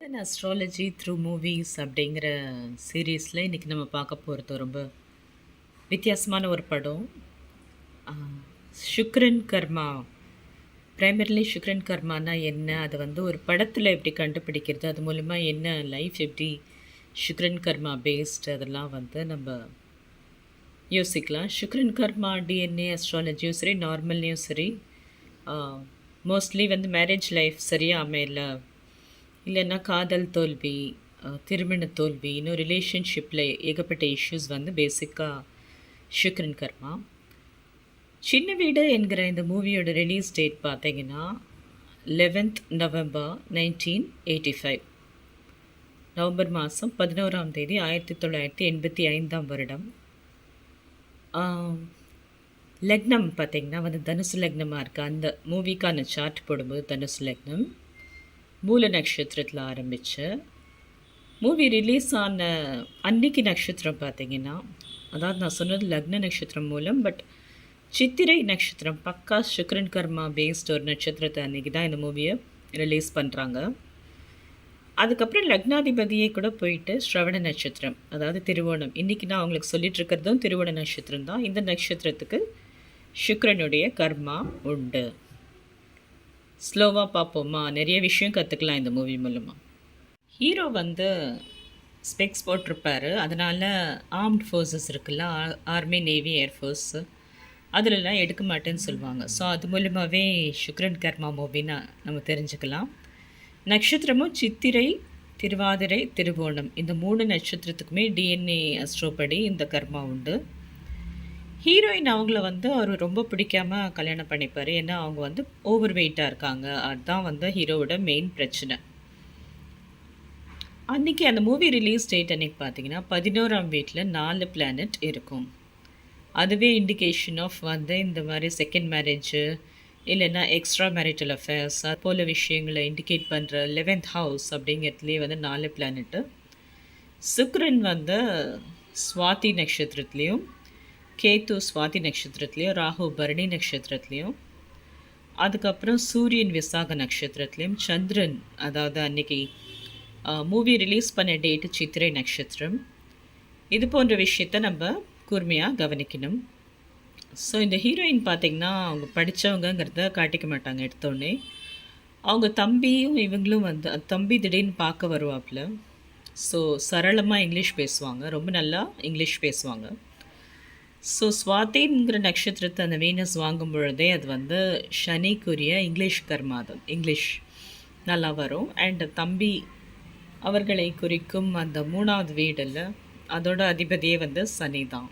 Astrology through movies அப்படிங்கிற சீரீஸில் இன்றைக்கி நம்ம பார்க்க போகிறது ரொம்ப வித்தியாசமான ஒரு படம். சுக்ரன் கர்மா. ப்ரைமரிலி சுக்ரன் கர்மானா என்ன, அது வந்து ஒரு படத்தில் எப்படி கண்டுபிடிக்கிறது, அது மூலிமா என்ன லைஃப் எப்படி சுக்ரன் கர்மா பேஸ்ட், அதெல்லாம் வந்து நம்ம யோசிக்கலாம். சுக்ரன் கர்மா டிஎன்ஏ அஸ்ட்ராலஜியும் சரி, நார்மல்லையும் சரி, மோஸ்ட்லி வந்து மேரேஜ் லைஃப் சரியாக அமையல, இல்லைன்னா காதல் தோல்வி, திருமண தோல்வி, இன்னும் ரிலேஷன்ஷிப்பில் ஏகப்பட்ட இஷ்யூஸ் வந்து பேசிக்காக சுக்ரன் கர்மா. சின்ன வீடு என்கிற இந்த மூவியோட ரிலீஸ் டேட் பார்த்தீங்கன்னா 11th November 1985. நவம்பர் மாதம் 11ஆம் தேதி 1985ஆம் வருடம். லக்னம் பார்த்திங்கன்னா வந்து தனுசு லக்னமாக இருக்குது. அந்த மூவிக்கான சார்ட் போடும்போது தனுசு லக்னம் மூல நட்சத்திரத்தில் ஆரம்பித்து மூவி ரிலீஸ் ஆன அன்னைக்கு நட்சத்திரம் பார்த்திங்கன்னா, அதாவது நான் சொன்னது லக்ன நட்சத்திரம் மூலம், பட் சித்திரை நட்சத்திரம் பக்கா சுக்ரன் கர்மா பேஸ்ட் ஒரு நட்சத்திரத்தை அன்றைக்கி தான் இந்த மூவியை ரிலீஸ் பண்ணுறாங்க. அதுக்கப்புறம் லக்னாதிபதியே கூட போயிட்டு ஸ்ரவண நட்சத்திரம், அதாவது திருவோணம், இன்றைக்கி நான் அவங்களுக்கு சொல்லிகிட்ருக்கிறதும் திருவோண நட்சத்திரம் தான். இந்த நட்சத்திரத்துக்கு சுக்ரனுடைய கர்மா உண்டு. ஸ்லோவாக பார்ப்போமா, நிறைய விஷயம் கற்றுக்கலாம் இந்த மூவி மூலமாக. ஹீரோ வந்து ஸ்பெக்ஸ் போட்டிருப்பார், அதனால் ஆர்ம்ட் ஃபோர்ஸஸ் இருக்குல்ல, ஆர்மி, நேவி, ஏர்ஃபோர்ஸ், அதிலெலாம் எடுக்க மாட்டேன்னு சொல்லுவாங்க. ஸோ அது மூலமாகவே சுக்ரன் கர்மா மூவின்னு நம்ம தெரிஞ்சுக்கலாம். நட்சத்திரமும் சித்திரை, திருவாதிரை, திருவோணம், இந்த 3 நட்சத்திரத்துக்குமே டிஎன்ஏ அஸ்ட்ரோபடி இந்த கர்மா உண்டு. ஹீரோயின் அவங்கள வந்து அவர் ரொம்ப பிடிக்காமல் கல்யாணம் பண்ணிப்பார். ஏன்னா அவங்க வந்து ஓவர் வெயிட்டாக இருக்காங்க. அதுதான் வந்து ஹீரோவோட மெயின் பிரச்சனை. அன்றைக்கி அந்த மூவி ரிலீஸ் டேட் அன்றைக்கி பார்த்தீங்கன்னா 11ஆம் வீட்டில் 4 பிளானட் இருக்கும். அதுவே இண்டிகேஷன் ஆஃப் வந்து இந்த மாதிரி செகண்ட் மேரேஜு, இல்லைன்னா எக்ஸ்ட்ரா மேரிட்டல் அஃபேர்ஸ், அது போல் விஷயங்களை இண்டிகேட் பண்ணுற 11th ஹவுஸ் அப்படிங்கிறதுலேயே வந்து 4 பிளானட்டு. சுக்ரன் வந்து சுவாதி நட்சத்திரத்துலேயும், கேத்து சுவாதி நட்சத்திரத்துலேயும், ராகு பரணி நட்சத்திரத்துலேயும், அதுக்கப்புறம் சூரியன் விசாக நட்சத்திரத்துலேயும், சந்திரன் அதாவது அன்றைக்கி மூவி ரிலீஸ் பண்ண டேட்டு சித்திரை நட்சத்திரம். இது போன்ற விஷயத்த நம்ம கூர்மையாக கவனிக்கணும். ஸோ இந்த ஹீரோயின் பார்த்திங்கன்னா அவங்க படித்தவங்கிறத காட்டிக்க மாட்டாங்க எடுத்தோடனே. அவங்க தம்பியும் இவங்களும் வந்து தம்பி திடீர்னு பார்க்க வருவாப்பில். ஸோ சரளமாக இங்கிலீஷ் பேசுவாங்க, ரொம்ப நல்லா இங்கிலீஷ் பேசுவாங்க. ஸோ சுவாதிங்கிற நட்சத்திரத்தை அந்த வீனஸ் வாங்கும் பொழுதே அது வந்து சனிக்குரிய இங்கிலீஷ் கர்மாதம், இங்கிலீஷ் நல்லா வரும். அண்ட் தம்பி அவர்களை குறிக்கும் அந்த 3வது வீடில் அதோட அதிபதியே வந்து சனி தான்.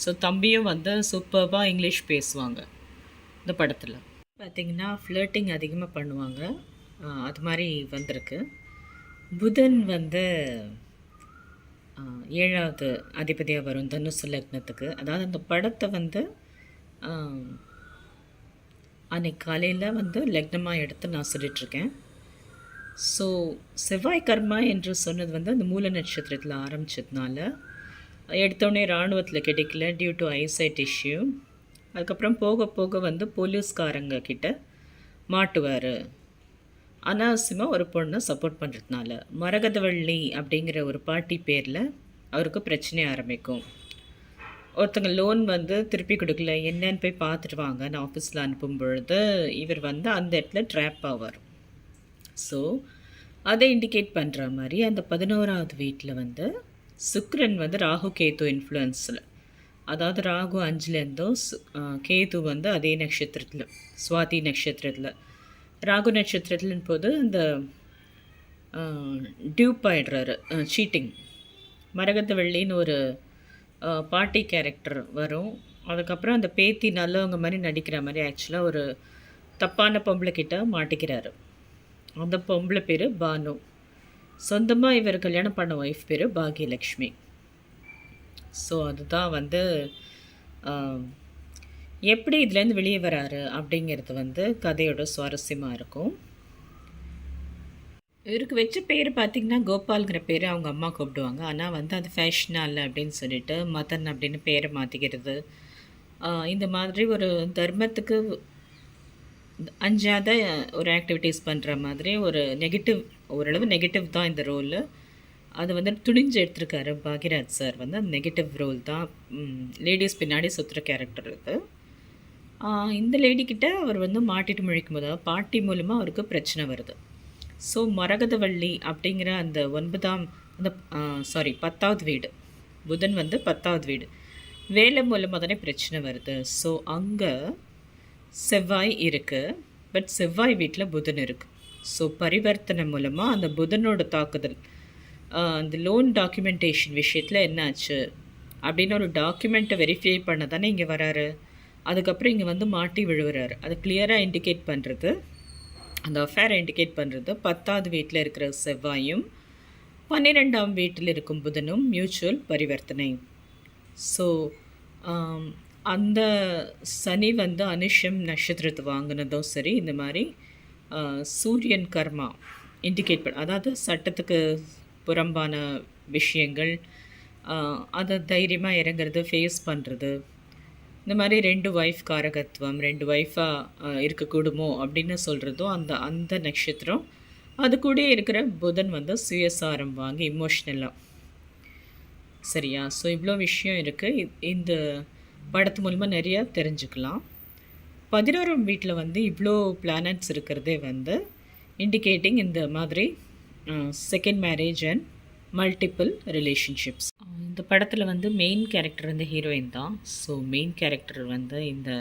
ஸோ தம்பியும் வந்து சூப்பர்பாக இங்கிலீஷ் பேசுவாங்க இந்த படத்தில். பார்த்திங்கன்னா ஃப்ளர்ட்டிங் அதிகமாக பண்ணுவாங்க, அது மாதிரி வந்திருக்கு. புதன் வந்து 7வது அதிபதியாக வரும் தனுசு லக்னத்துக்கு. அதாவது அந்த படத்தை வந்து அன்னைக்கு காலையில் வந்து லக்னமாக எடுத்து நான் சொல்லிகிட்ருக்கேன். ஸோ செவ்வாய் கர்மா என்று சொன்னது வந்து அந்த மூல நட்சத்திரத்தில் ஆரம்பித்ததுனால எடுத்தோடனே இராணுவத்தில் கிடைக்கல டியூ டு ஐசைட் இஷ்யூ. அதுக்கப்புறம் போக போக வந்து போலீஸ்காரங்க கிட்ட மாட்டுவார். அனாவசியமாக ஒரு பொண்ணை சப்போர்ட் பண்ணுறதுனால மரகதவள்ளி அப்படிங்கிற ஒரு பாட்டி பேரில் அவருக்கு பிரச்சனை ஆரம்பிக்கும். ஒருத்தங்க லோன் வந்து திருப்பி கொடுக்கல, என்னன்னு போய் பார்த்துட்டு வாங்கன்னு ஆஃபீஸில் அனுப்பும் பொழுது இவர் வந்து அந்த இடத்துல ட்ராப் ஆவார். ஸோ அதை இண்டிகேட் பண்ணுற மாதிரி அந்த 11வது வீட்டில் வந்து சுக்ரன் வந்து ராகு கேத்து இன்ஃப்ளூயன்ஸில், அதாவது ராகு 5லேருந்தோ கேது வந்து அதே நட்சத்திரத்தில் சுவாதி நட்சத்திரத்தில், ராகு நட்சத்திரத்தின் போது இந்த டியூப் ஆகிடுறாரு, சீட்டிங். மரகதவள்ளின்னு ஒரு பாட்டி கேரக்டர் வரும். அதுக்கப்புறம் அந்த பேத்தி நல்லவங்க மாதிரி நடிக்கிற மாதிரி ஆக்சுவலாக ஒரு தப்பான பொம்பளை கிட்ட மாட்டிக்கிறாரு. அந்த பொம்பளை பேர் பானு. சொந்தமாக இவர் கல்யாணம் பண்ண ஒய்ஃப் பேர் பாக்யலக்ஷ்மி. ஸோ அதுதான் வந்து எப்படி இதுலேருந்து வெளியே வராரு அப்படிங்கிறது வந்து கதையோட சுவாரஸ்யமாக இருக்கும். இவருக்கு வச்ச பேர் பார்த்திங்கன்னா கோபால்ங்கிற பேர் அவங்க அம்மா கூப்பிடுவாங்க. ஆனால் வந்து அது ஃபேஷனாக இல்லை அப்படின்னு சொல்லிட்டு மதன் அப்படின்னு பேரை மாற்றிக்கிறது, இந்த மாதிரி ஒரு தர்மத்துக்கு அஞ்சாத ஒரு ஆக்டிவிட்டீஸ் பண்ணுற மாதிரி ஒரு நெகட்டிவ் ஓரளவு நெகட்டிவ் தான் இந்த ரோலு. அது வந்து துணிஞ்சு எடுத்திருக்காரு பாக்யராஜ் சார் வந்து. அந்த நெகட்டிவ் ரோல் தான். லேடீஸ் பின்னாடி சுற்றுற கேரக்டர் இது. இந்த லேடிக்கிட்ட அவர் வந்து மாட்டிட்டு முழிக்கும் போது பாட்டி மூலமாக அவருக்கு பிரச்சனை வருது. ஸோ மரகதவள்ளி அப்படிங்கிற அந்த 10வது வீடு, புதன் வந்து 10வது வீடு, வேலை மூலமாக தானே பிரச்சனை வருது. ஸோ அங்கே செவ்வாய் இருக்குது, பட் செவ்வாய் வீட்டில் புதன் இருக்குது. ஸோ பரிவர்த்தனை மூலமாக அந்த புதனோட தாக்குதல், அந்த லோன் டாக்குமெண்டேஷன் விஷயத்தில் என்னாச்சு அப்படின்னு ஒரு டாக்குமெண்ட்டை வெரிஃபை பண்ண தானே இங்கே வராரு. அதுக்கப்புறம் இங்கே வந்து மாட்டி விழுவுறாரு. அது கிளியராக இண்டிகேட் பண்ணுறது, அந்த அஃபேரை இண்டிகேட் பண்ணுறது 10வது வீட்டில் இருக்கிற செவ்வாயும் 12ஆம் வீட்டில் இருக்கும் புதனும் மியூச்சுவல் பரிவர்த்தனை. ஸோ அந்த சனி வந்து அனுஷம் நட்சத்திரத்தை வாங்கினதும் சரி, இந்த மாதிரி சூரியன் கர்மா இண்டிகேட் பண்ண, அதாவது சட்டத்துக்கு புறம்பான விஷயங்கள், அதை தைரியமாக இறங்குறது, ஃபேஸ் பண்ணுறது, இந்த மாதிரி 2 ஒய்ஃப் காரகத்துவம், 2 ஒய்ஃபாக இருக்கக்கூடுமோ அப்படின்னு சொல்கிறதும் அந்த நட்சத்திரம். அது கூட இருக்கிற புதன் வந்து சுயசாரம் வாங்கி இமோஷ்னலாக. சரியா? ஸோ இவ்வளோ விஷயம் இருக்குது. இந்த படத்து மூலமாக நிறையா தெரிஞ்சுக்கலாம். 11ஆம் வீட்டில் வந்து இவ்வளோ பிளானட்ஸ் இருக்கிறதே வந்து இண்டிகேட்டிங் இந்த மாதிரி second marriage and multiple relationships. இந்த படத்தில் வந்து மெயின் கேரக்டர் வந்து ஹீரோயின் தான். ஸோ மெயின் கேரக்டர் வந்து இந்த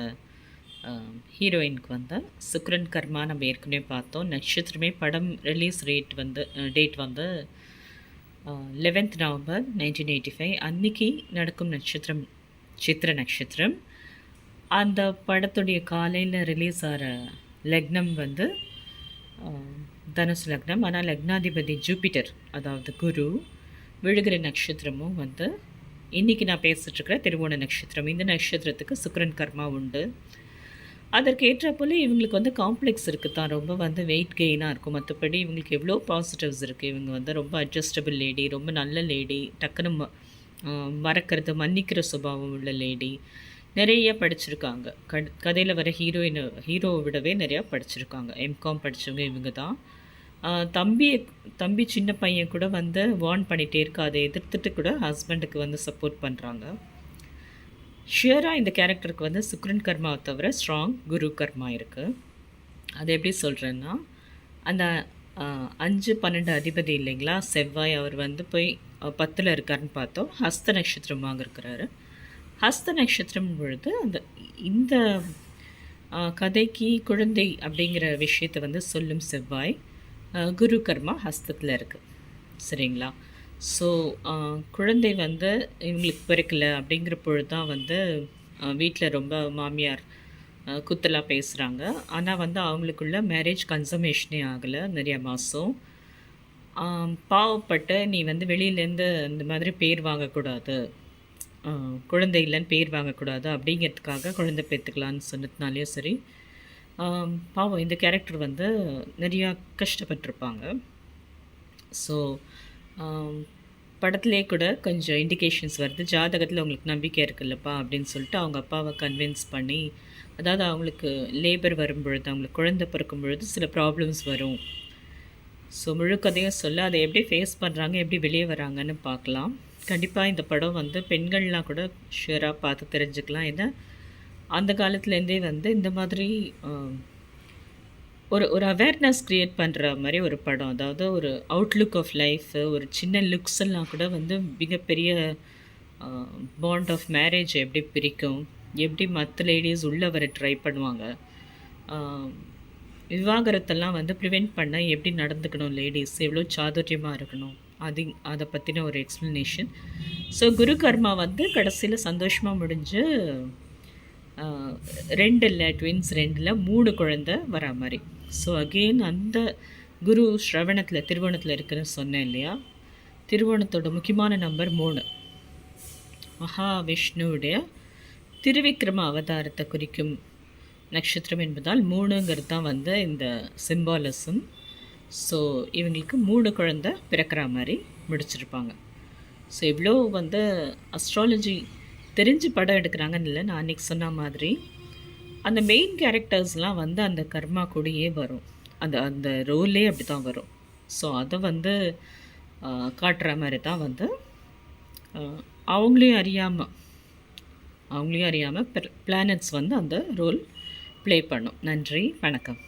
ஹீரோயினுக்கு வந்து சுக்ரன் கர்மா நம்ம ஏற்கனவே பார்த்தோம். நட்சத்திரமே படம் ரிலீஸ் டேட் வந்து 11th November 1985. அன்றைக்கி நடக்கும் நட்சத்திரம் சித்திர நட்சத்திரம். அந்த படத்துடைய காலையில் ரிலீஸ் ஆகிற லக்னம் வந்து தனுசு லக்னம். ஆனால் லக்னாதிபதி ஜூபிட்டர், அதாவது குரு, விழுகிற நட்சத்திரமும் வந்து இன்றைக்கி நான் பேசிகிட்ருக்கிற திருவோண நட்சத்திரம். இந்த நட்சத்திரத்துக்கு சுக்ரன் கர்மா உண்டு. அதற்கு ஏற்றப்போல் இவங்களுக்கு வந்து காம்ப்ளெக்ஸ் இருக்குது தான், ரொம்ப வந்து வெயிட் கெயினாக இருக்கும். மற்றபடி இவங்களுக்கு எவ்வளோ பாசிட்டிவ்ஸ் இருக்குது. இவங்க வந்து ரொம்ப அட்ஜஸ்டபிள் லேடி, ரொம்ப நல்ல லேடி, டக்குன்னு மறக்கிறது மன்னிக்கிற சுபாவம் உள்ள லேடி, நிறைய படிச்சிருக்காங்க. கதையில் வர ஹீரோவை விடவே நிறையா படிச்சிருக்காங்க. எம்காம் படித்தவங்க இவங்க தான். தம்பி சின்ன பையன் கூட வந்து வார்ன் பண்ணிகிட்டே இருக்கு, அதை எதிர்த்துட்டு கூட ஹஸ்பண்டுக்கு வந்து சப்போர்ட் பண்ணுறாங்க. ஷியராக இந்த கேரக்டருக்கு வந்து சுக்ரன் கர்மாவை தவிர ஸ்ட்ராங் குரு கர்மா இருக்குது. அது எப்படி சொல்கிறேன்னா, அந்த 5-12 அதிபதி இல்லைங்களா செவ்வாய், அவர் வந்து போய் 10ல் இருக்காருன்னு பார்த்தோம். ஹஸ்த நட்சத்திரம் வாங்கிருக்கிறாரு. ஹஸ்த நட்சத்திரம் பொழுது இந்த கதைக்கு குழந்தை அப்படிங்கிற விஷயத்தை வந்து சொல்லும் செவ்வாய், குரு கர்மா ஹஸ்தத்தில் இருக்குது. சரிங்களா? ஸோ குழந்தை வந்து இவங்களுக்கு பிறக்கலை அப்படிங்கிற பொழுது தான் வந்து வீட்டில் ரொம்ப மாமியார் குத்தலாக பேசுகிறாங்க. ஆனால் வந்து அவங்களுக்குள்ள மேரேஜ் கன்சமேஷனே ஆகலை நிறைய மாதம். பாவப்பட்டு நீ வந்து வெளியிலேருந்து இந்த மாதிரி பேர் வாங்கக்கூடாது, குழந்தை இல்லைன்னு பேர் வாங்கக்கூடாது அப்படிங்கிறதுக்காக குழந்தை பெற்றுக்கலான்னு சொன்னதுனாலேயும் சரி, பாவம் இந்த கேரக்டர் வந்து நிறையா கஷ்டப்பட்டிருப்பாங்க. ஸோ படத்துலேயே கூட கொஞ்சம் இண்டிகேஷன்ஸ் வருது, ஜாதகத்தில் அவங்களுக்கு நம்பிக்கை இருக்குல்லப்பா அப்படின்னு சொல்லிட்டு அவங்க அப்பாவை கன்வின்ஸ் பண்ணி, அதாவது அவங்களுக்கு லேபர் வரும்பொழுது, அவங்களுக்கு குழந்தை பிறக்கும் பொழுது சில ப்ராப்ளம்ஸ் வரும். ஸோ முழு கதையும் சொல்ல அதை எப்படி ஃபேஸ் பண்ணுறாங்க, எப்படி வெளியே வராங்கன்னு பார்க்கலாம். கண்டிப்பாக இந்த படம் வந்து பெண்கள்லாம் கூட ஷியராக பார்த்து தெரிஞ்சுக்கலாம். ஏன்னா அந்த காலத்துலேருந்தே வந்து இந்த மாதிரி ஒரு அவேர்னஸ் க்ரியேட் பண்ணுற மாதிரி ஒரு படம். அதாவது ஒரு அவுட்லுக் ஆஃப் லைஃப், ஒரு சின்ன லுக்ஸ் எல்லாம் கூட வந்து மிகப்பெரிய பாண்ட் ஆஃப் மேரேஜ் எப்படி பிரிக்கும், எப்படி மற்ற லேடிஸ் உள்ளே வர ட்ரை பண்ணுவாங்க, விவாகரத்தெல்லாம் வந்து ப்ரிவெண்ட் பண்ண எப்படி நடந்துக்கணும் லேடிஸ், எவ்வளோ சாதுரியமாக இருக்கணும், அதை பற்றின ஒரு எக்ஸ்ப்ளனேஷன். ஸோ குரு கர்மா வந்து கடைசியில் சந்தோஷமாக முடிஞ்சு 2 இல்லை ட்வின்ஸ் 2ல் 3 குழந்தை வரா மாதிரி. ஸோ அகெயின் அந்த குரு ஸ்ரவணத்தில் திருவோணத்தில் இருக்குன்னு சொன்னேன் இல்லையா, திருவோணத்தோட முக்கியமான நம்பர் 3. மகாவிஷ்ணுவுடைய திருவிக்ரம அவதாரத்தை குறிக்கும் நட்சத்திரம் என்பதால் 3ங்கிறது தான் வந்து இந்த சிம்பாலிசம். ஸோ இவங்களுக்கு 3 குழந்தை பிறக்கிற மாதிரி முடிச்சிருப்பாங்க. ஸோ இவ்வளோ வந்து அஸ்ட்ராலஜி தெரிஞ்சு படம் எடுக்கிறாங்கன்னு இல்லை, நான் அன்றைக்கி சொன்ன மாதிரி அந்த மெயின் கேரக்டர்ஸ்லாம் வந்து அந்த கர்மா கூடயே வரும், அந்த ரோலே அப்படி தான் வரும். ஸோ அதை வந்து காட்டுற மாதிரி தான் வந்து அவங்களையும் அறியாமல் பிளானட்ஸ் வந்து அந்த ரோல் ப்ளே பண்ணும். நன்றி, வணக்கம்.